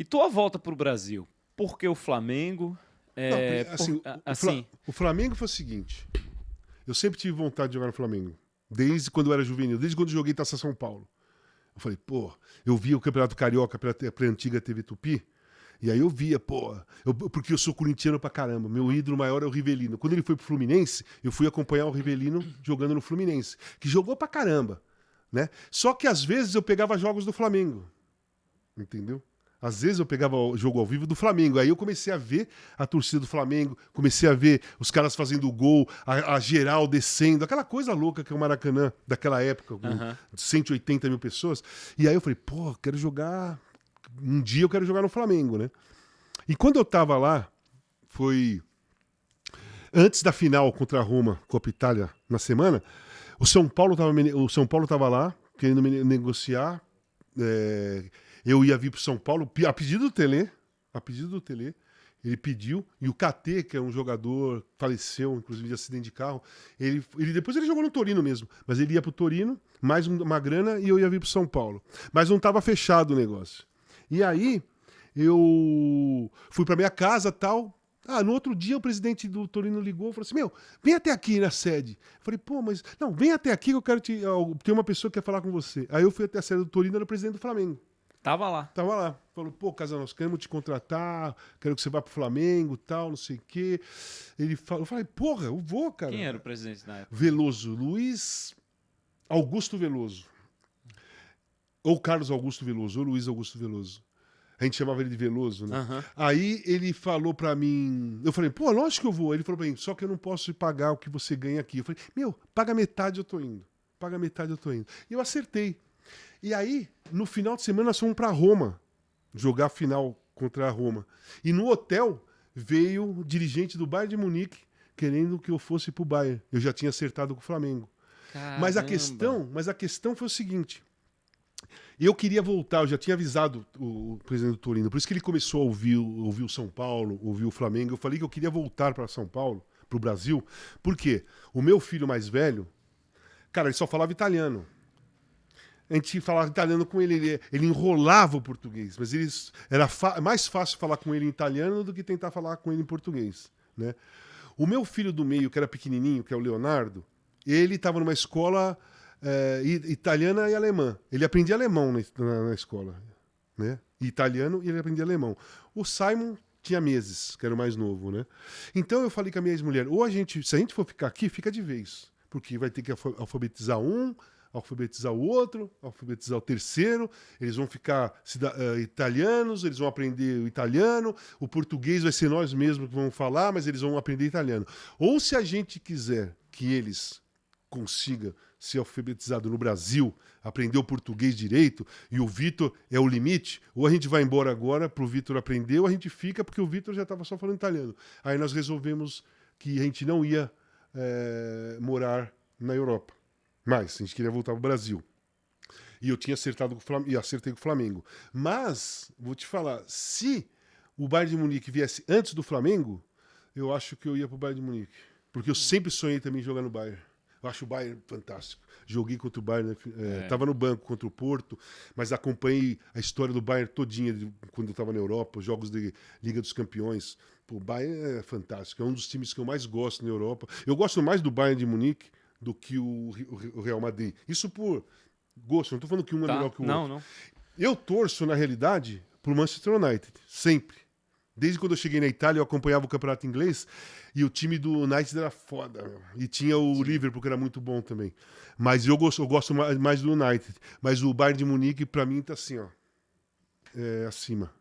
E tua volta pro Brasil? Por que o Flamengo? O Flamengo foi o seguinte. Eu sempre tive vontade de jogar no Flamengo. Desde quando eu era juvenil. Desde quando eu joguei Taça São Paulo. Eu falei, pô, eu via o Campeonato Carioca pela antiga TV Tupi. E aí eu via, pô, porque eu sou corintiano pra caramba. Meu ídolo maior é o Rivelino. Quando ele foi pro Fluminense, eu fui acompanhar o Rivelino jogando no Fluminense. Que jogou pra caramba, né? Só que às vezes eu pegava jogos do Flamengo. Entendeu? Às vezes eu pegava o jogo ao vivo do Flamengo. Aí eu comecei a ver a torcida do Flamengo, comecei a ver os caras fazendo o gol, a geral descendo, aquela coisa louca que é o Maracanã daquela época, com 180 mil pessoas. E aí eu falei, pô, quero jogar. Um dia eu quero jogar no Flamengo, né? E quando eu tava lá, foi antes da final contra a Roma, Copa Itália, na semana, o São Paulo tava lá, querendo negociar. Eu ia vir pro São Paulo, a pedido do Tele, ele pediu, e o KT, que é um jogador, faleceu, inclusive de acidente de carro, depois ele jogou no Torino mesmo, mas ele ia pro Torino, mais uma grana, e eu ia vir pro São Paulo. Mas não tava fechado o negócio. E aí, eu fui pra minha casa e tal. No outro dia o presidente do Torino ligou e falou assim, vem até aqui na sede. Eu falei, pô, mas... Não, vem até aqui que eu quero tem uma pessoa que quer falar com você. Aí eu fui até a sede do Torino, era o presidente do Flamengo. Tava lá. Falou, pô, Casal, nós queremos te contratar, quero que você vá pro Flamengo, tal, não sei o quê. Eu falei, porra, eu vou, cara. Quem era o presidente na época? Veloso, Luiz Augusto Veloso. Ou Carlos Augusto Veloso, ou Luiz Augusto Veloso. A gente chamava ele de Veloso, né? Uhum. Aí ele falou pra mim... Eu falei, pô, lógico que eu vou. Ele falou pra mim, só que eu não posso te pagar o que você ganha aqui. Eu falei, paga metade, eu tô indo. E eu acertei. E aí, no final de semana, nós fomos pra Roma. Jogar a final contra a Roma. E no hotel, veio o dirigente do Bayern de Munique querendo que eu fosse pro Bayern. Eu já tinha acertado com o Flamengo. Caramba. Mas a questão foi o seguinte... Eu queria voltar, eu já tinha avisado o presidente do Torino, por isso que ele começou a ouvir o São Paulo, ouvir o Flamengo. Eu falei que eu queria voltar para São Paulo, para o Brasil, porque o meu filho mais velho, cara, ele só falava italiano. A gente falava italiano com ele enrolava o português, mas era mais fácil falar com ele em italiano do que tentar falar com ele em português, né? O meu filho do meio, que era pequenininho, que é o Leonardo, ele estava numa escola... italiana e alemã. Ele aprendia alemão na escola, né? Italiano e ele aprendia alemão. O Simon tinha meses, que era o mais novo, né? Então eu falei com a minha ex-mulher, se a gente for ficar aqui, fica de vez. Porque vai ter que alfabetizar um, alfabetizar o outro, alfabetizar o terceiro, eles vão ficar italianos, eles vão aprender o italiano, o português vai ser nós mesmos que vamos falar, mas eles vão aprender italiano. Ou se a gente quiser que eles consigam ser alfabetizado no Brasil, aprender o português direito, e o Vitor é o limite, ou a gente vai embora agora para o Vitor aprender, ou a gente fica porque o Vitor já estava só falando italiano. Aí nós resolvemos que a gente não ia morar na Europa. Mas a gente queria voltar para o Brasil. E eu tinha acertado com o Flamengo, e acertei com o Flamengo. Mas, vou te falar, se o Bayern de Munique viesse antes do Flamengo, eu acho que eu ia para o Bayern de Munique. Porque eu sempre sonhei também jogar no Bayern. Eu acho o Bayern fantástico. Joguei contra o Bayern, estava no banco contra o Porto, mas acompanhei a história do Bayern todinha quando eu estava na Europa, os jogos de Liga dos Campeões. Pô, o Bayern é fantástico, é um dos times que eu mais gosto na Europa. Eu gosto mais do Bayern de Munique do que o Real Madrid. Isso por gosto, não estou falando que um é melhor que o outro. Não. Eu torço, na realidade, pro Manchester United, sempre. Desde quando eu cheguei na Itália, eu acompanhava o campeonato inglês e o time do United era foda, meu. E tinha o Liverpool, que era muito bom também. Mas eu gosto mais do United. Mas o Bayern de Munique, pra mim, tá assim, ó. Acima.